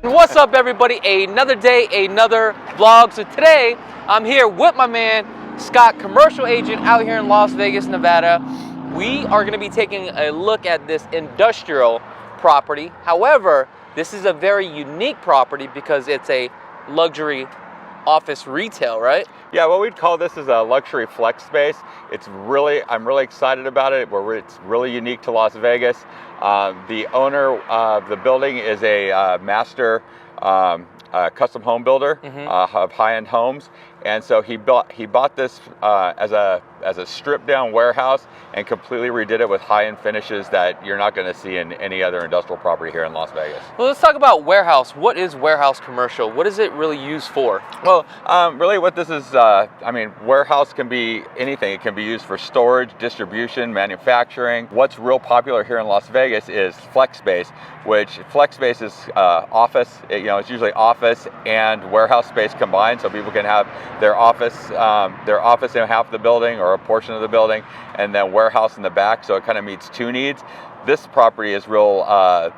What's up, everybody? Another day, another vlog. So today I'm here with my man Scott, commercial agent out here in Las Vegas, Nevada. We are going to be taking a look at this industrial property. However, this is a very unique property because it's a luxury office retail, right? Yeah, what we'd call this is a luxury flex space. I'm really excited about it. It's really unique to Las Vegas. The owner of the building is a master custom home builder of high-end homes, and so he bought this as a stripped down warehouse and completely redid it with high-end finishes that you're not going to see in any other industrial property here in Las Vegas. Well, let's talk about warehouse. What is warehouse commercial? What is it really used for? Well, really what this is, warehouse can be anything. It can be used for storage, distribution, manufacturing. What's real popular here in Las Vegas is flex space, which flex space is office. It's usually office and warehouse space combined, so people can have their office in half of the building or a portion of the building, and then warehouse in the back, so it kind of meets two needs. This property is real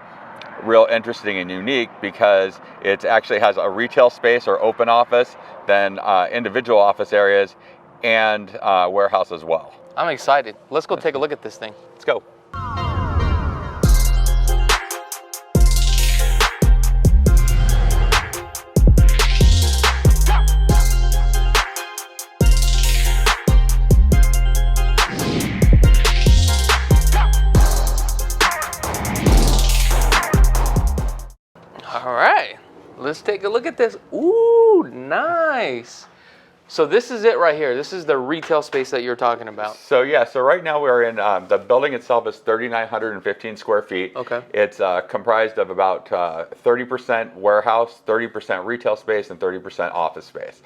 interesting and unique because it actually has a retail space or open office, then individual office areas, and warehouse as well. I'm excited. Let's go take a look at this thing. Let's go. Let's take a look at this. Ooh, nice. So this is it right here. This is the retail space that you're talking about. So yeah, so right now we're in, the building itself is 3,915 square feet. Okay. It's comprised of about 30% warehouse, 30% retail space, and 30% office space.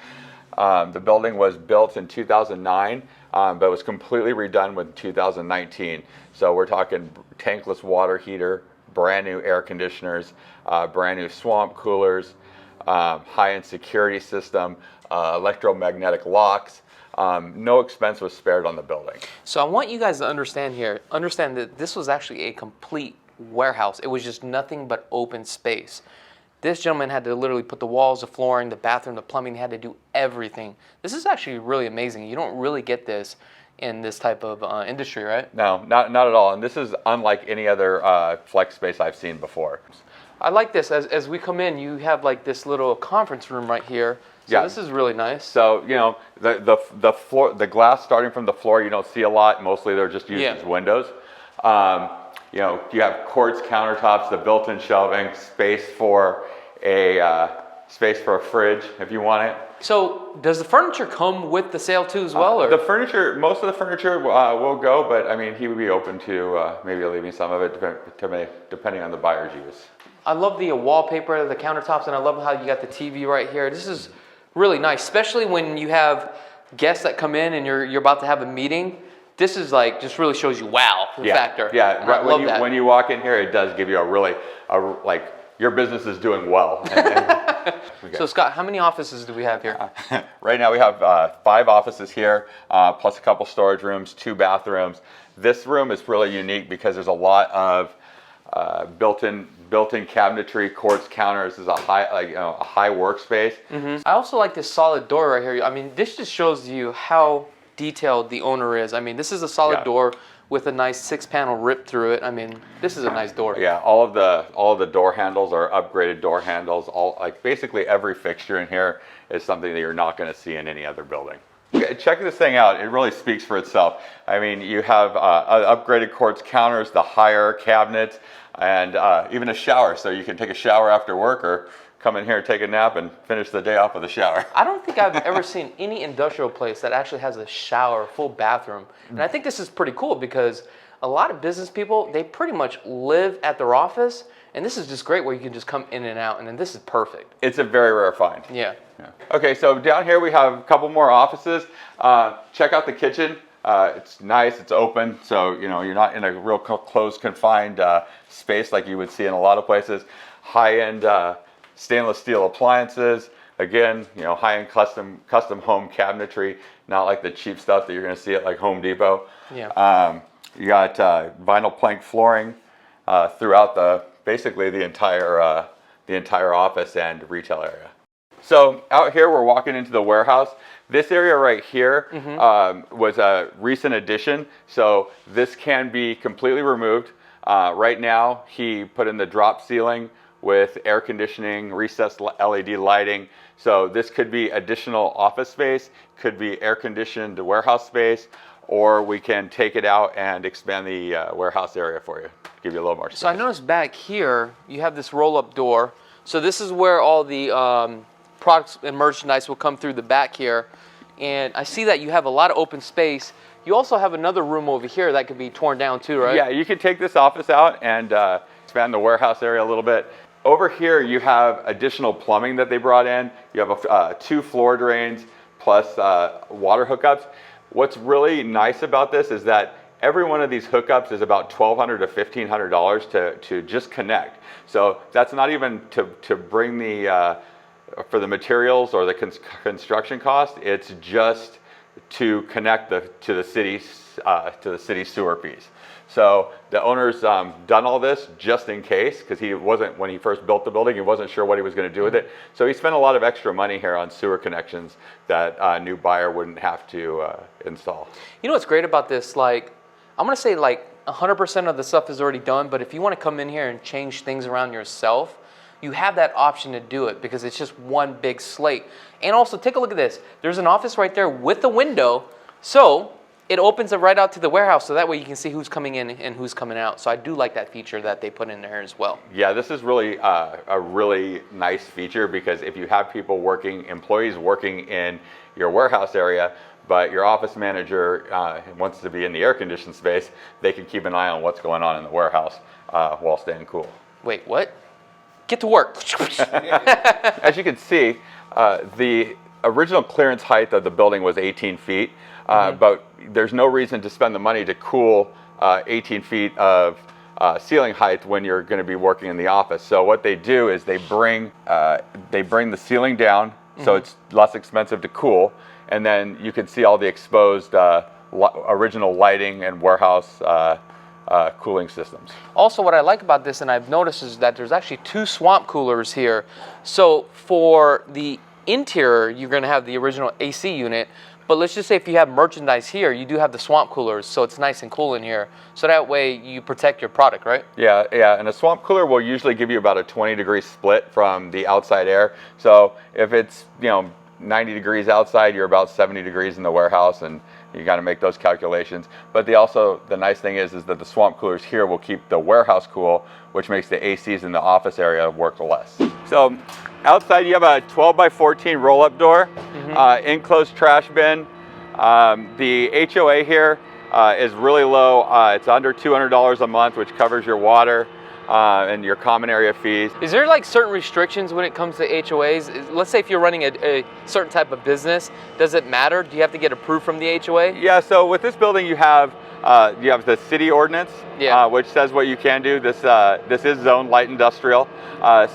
The building was built in 2009, but was completely redone in 2019. So we're talking tankless water heater, brand new air conditioners, brand new swamp coolers, high-end security system, electromagnetic locks. No expense was spared on the building. So I want you guys to understand that this was actually a complete warehouse. It was just nothing but open space. This gentleman had to literally put the walls, the flooring, the bathroom, the plumbing. He had to do everything. This is actually really amazing. You don't really get this in this type of industry, right? No, not at all. And this is unlike any other flex space I've seen before. I like this. As we come in, you have like this little conference room right here. So yeah, this is really nice. So the floor, the glass starting from the floor, you don't see a lot. Mostly they're just used as windows. You have quartz countertops, the built-in shelving, space for a fridge if you want it. So does the furniture come with the sale too as well? Or? The furniture, most of the furniture will go, but I mean, he would be open to maybe leaving some of it depending on the buyer's use. I love the wallpaper, the countertops, and I love how you got the TV right here. This is really nice, especially when you have guests that come in and you're about to have a meeting. This is like, just really shows you wow factor. Yeah, right. When you walk in here, it does give you like your business is doing well. So Scott, how many offices do we have here? Right now we have 5 offices here, plus a couple storage rooms, 2 bathrooms. This room is really unique because there's a lot of built-in cabinetry, quartz counters. This is a high workspace. I also like this solid door right here. I mean, this just shows you how detailed the owner is. I mean, this is a solid door with a nice 6-panel rip through it. I mean, this is a nice door. Yeah, all of the door handles are upgraded door handles. Basically every fixture in here is something that you're not going to see in any other building. Check this thing out. It really speaks for itself. I mean, you have upgraded quartz counters, the higher cabinets, and even a shower, so you can take a shower after work or come in here and take a nap and finish the day off with a shower. I don't think I've ever seen any industrial place that actually has a shower, full bathroom. And I think this is pretty cool because a lot of business people, they pretty much live at their office, and this is just great where you can just come in and out, and then this is perfect. It's a very rare find. Yeah. Okay, so down here we have a couple more offices. Check out the kitchen. It's nice, it's open, so you're not in a real closed, confined space like you would see in a lot of places. High-end stainless steel appliances. Again, high-end custom home cabinetry, not like the cheap stuff that you're going to see at like Home Depot. Yeah. You got vinyl plank flooring throughout basically the entire the entire office and retail area. So out here, we're walking into the warehouse. This area right here was a recent addition, so this can be completely removed. Right now, he put in the drop ceiling with air conditioning, recessed LED lighting. So this could be additional office space, could be air conditioned warehouse space, or we can take it out and expand the warehouse area for you, give you a little more space. So I noticed back here, you have this roll-up door. So this is where all the products and merchandise will come through the back here. And I see that you have a lot of open space. You also have another room over here that could be torn down too, right? Yeah, you could take this office out and expand the warehouse area a little bit. Over here, you have additional plumbing that they brought in. You have 2 floor drains plus water hookups. What's really nice about this is that every one of these hookups is about $1,200 to $1,500 to just connect. So that's not even to bring the for the materials or the construction cost. It's just to connect to the city sewer piece. So the owner's done all this just in case, because he wasn't, when he first built the building, he wasn't sure what he was going to do with it. So he spent a lot of extra money here on sewer connections that a new buyer wouldn't have to install. You know what's great about this? Like, I'm going to say like 100% of the stuff is already done, but if you want to come in here and change things around yourself, you have that option to do it because it's just one big slate. And also, take a look at this. There's an office right there with a window, so it opens it right out to the warehouse, so that way you can see who's coming in and who's coming out. So I do like that feature that they put in there as well. Yeah, this is really a really nice feature, because if you have people employees working in your warehouse area, but your office manager wants to be in the air-conditioned space, they can keep an eye on what's going on in the warehouse while staying cool. Wait, what? Get to work. As you can see, the original clearance height of the building was 18 feet, but there's no reason to spend the money to cool 18 feet of ceiling height when you're going to be working in the office. So what they do is they bring the ceiling down, so it's less expensive to cool, and then you can see all the exposed original lighting and warehouse cooling systems. Also, what I like about this, and I've noticed, is that there's actually 2 swamp coolers here. So for the interior, you're going to have the original AC unit, but let's just say if you have merchandise here, you do have the swamp coolers, so it's nice and cool in here. So that way you protect your product, right? Yeah, and a swamp cooler will usually give you about a 20-degree split from the outside air. So if it's 90 degrees outside, you're about 70 degrees in the warehouse, and you got to make those calculations. But the nice thing is that the swamp coolers here will keep the warehouse cool, which makes the ACs in the office area work less. So outside you have a 12 by 14 roll-up door, enclosed trash bin. The HOA here is really low. It's under $200 a month, which covers your water and your common area fees. Is there like certain restrictions when it comes to HOAs? Let's say if you're running a certain type of business, does it matter? Do you have to get approved from the HOA? Yeah, so with this building you have the city ordinance, which says what you can do. This is zoned light industrial,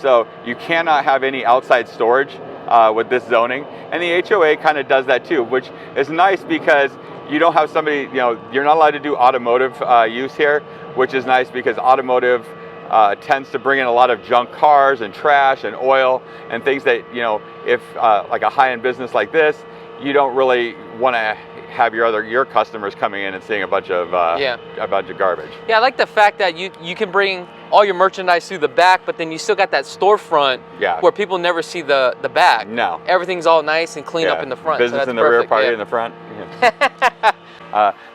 so you cannot have any outside storage with this zoning, and the HOA kind of does that too, which is nice because you don't have somebody, you're not allowed to do automotive use here, which is nice because automotive tends to bring in a lot of junk cars and trash and oil and things that, if like a high-end business like this, you don't really want to have your customers coming in and seeing a bunch of garbage. Yeah, I like the fact that you can bring all your merchandise through the back, but then you still got that storefront where people never see the back. No. Everything's all nice and clean up in the front. Business so that's in the perfect. rear, party in the front.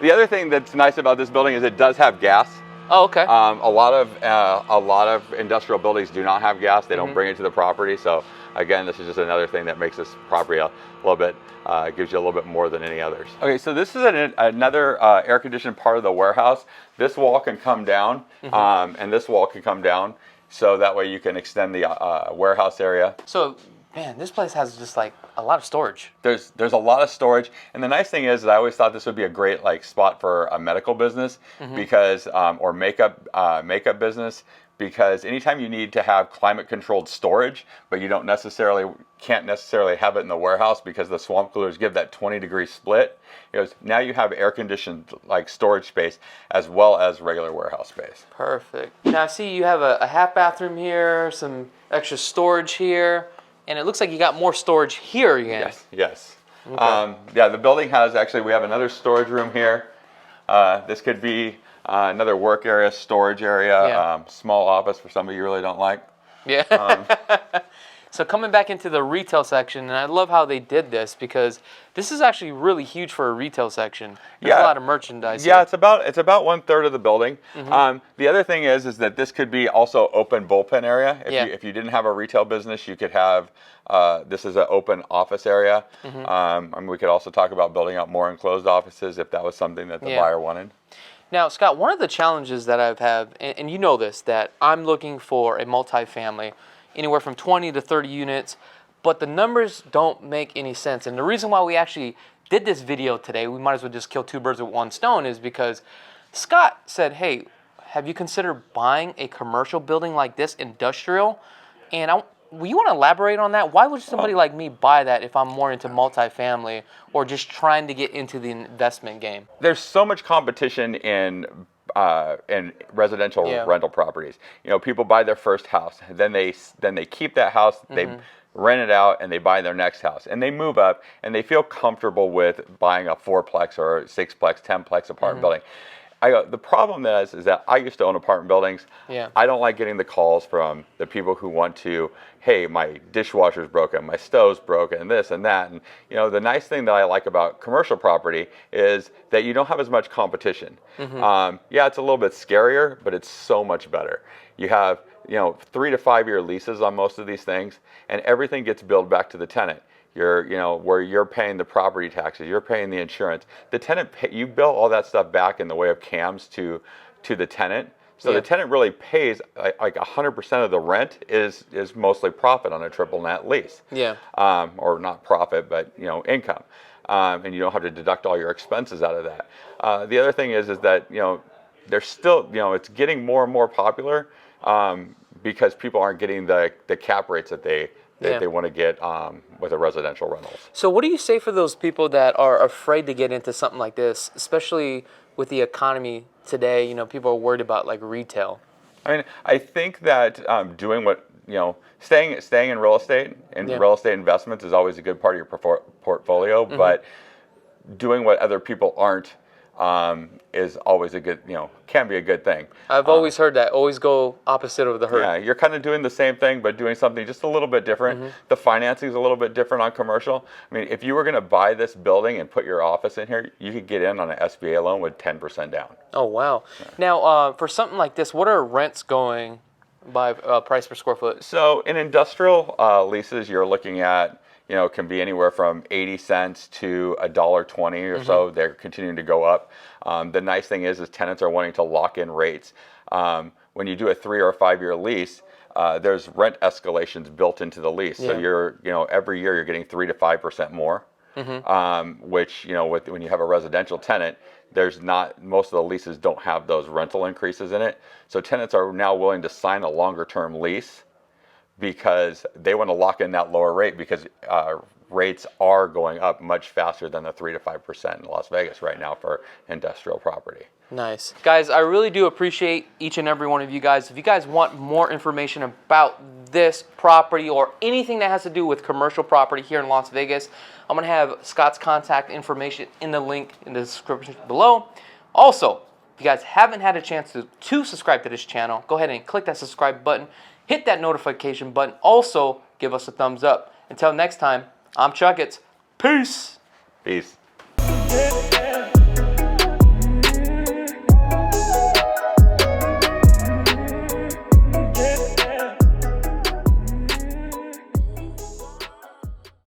The other thing that's nice about this building is it does have gas. Oh, okay. A lot of industrial buildings do not have gas. They don't bring it to the property. So again, this is just another thing that makes this property a little bit, gives you a little bit more than any others. Okay, so this is another air-conditioned part of the warehouse. This wall can come down, and this wall can come down, so that way you can extend the warehouse area. So, man, this place has just like a lot of storage. There's a lot of storage, and the nice thing is that I always thought this would be a great spot for a medical business because or makeup business, because anytime you need to have climate controlled storage, but you can't necessarily have it in the warehouse because the swamp coolers give that 20-degree split, it goes, now you have air conditioned like storage space as well as regular warehouse space. Perfect. Now I see you have a half bathroom here, some extra storage here, and it looks like you got more storage here again. Yes. Okay. Yeah, the building has we have another storage room here. This could be another work area, storage area, small office for somebody you really don't like. Yeah. So coming back into the retail section, and I love how they did this because this is actually really huge for a retail section. There's a lot of merchandise. Yeah, here. it's about 1/3 of the building. The other thing is that this could be also open bullpen area. If you didn't have a retail business, you could have this is an open office area. I mean, we could also talk about building out more enclosed offices if that was something that the buyer wanted. Now, Scott, one of the challenges that I've had, and you know this, that I'm looking for a multifamily, anywhere from 20 to 30 units, but the numbers don't make any sense. And the reason why we actually did this video today, we might as well just kill two birds with one stone, is because Scott said, hey, have you considered buying a commercial building like this, industrial? And you want to elaborate on that? Why would somebody like me buy that if I'm more into multifamily or just trying to get into the investment game? There's so much competition in residential rental properties. You know, people buy their first house, then they keep that house, they rent it out, and they buy their next house, and they move up, and they feel comfortable with buying a 4-plex or a 6-plex, 10-plex apartment building. The problem is that I used to own apartment buildings. Yeah. I don't like getting the calls from the people who want to, hey, my dishwasher's broken, my stove's broken, this and that. And you know, the nice thing that I like about commercial property is that you don't have as much competition. Yeah, it's a little bit scarier, but it's so much better. You have 3 to 5 year leases on most of these things, and everything gets billed back to the tenant. Where you're paying the property taxes, you're paying the insurance. The tenant, you bill all that stuff back in the way of CAMs to the tenant. So the tenant really pays like 100% of the rent is mostly profit on a triple net lease. Yeah. Or not profit, but income. And you don't have to deduct all your expenses out of that. The other thing is that there's still it's getting more and more popular because people aren't getting the cap rates that they want to get with the residential rentals. So what do you say for those people that are afraid to get into something like this, especially with the economy today? People are worried about like retail. I mean, I think that doing what, staying in real estate and real estate investments is always a good part of your portfolio, but doing what other people aren't is always a good, can be a good thing. I've always heard that. Always go opposite of the herd. Yeah, you're kind of doing the same thing, but doing something just a little bit different. The financing is a little bit different on commercial. I mean, if you were going to buy this building and put your office in here, you could get in on an SBA loan with 10% down. Oh, wow. Yeah. Now, for something like this, what are rents going by price per square foot? So in industrial leases, you're looking at, can be anywhere from 80 cents to $1.20 or so. They're continuing to go up. The nice thing is tenants are wanting to lock in rates. When you do a 3 or 5 year lease, there's rent escalations built into the lease. So you're, every year you're getting 3 to 5% more. Which, when you have a residential tenant, most of the leases don't have those rental increases in it. So tenants are now willing to sign a longer term lease because they want to lock in that lower rate because rates are going up much faster than the 3 to 5% in Las Vegas right now for industrial property. Nice. Guys, I really do appreciate each and every one of you guys. If you guys want more information about this property or anything that has to do with commercial property here in Las Vegas, I'm going to have Scott's contact information in the link in the description below. Also, if you guys haven't had a chance to subscribe to this channel, go ahead and click that subscribe button. Hit that notification button. Also, give us a thumbs up. Until next time, I'm Chakits. Peace. Peace.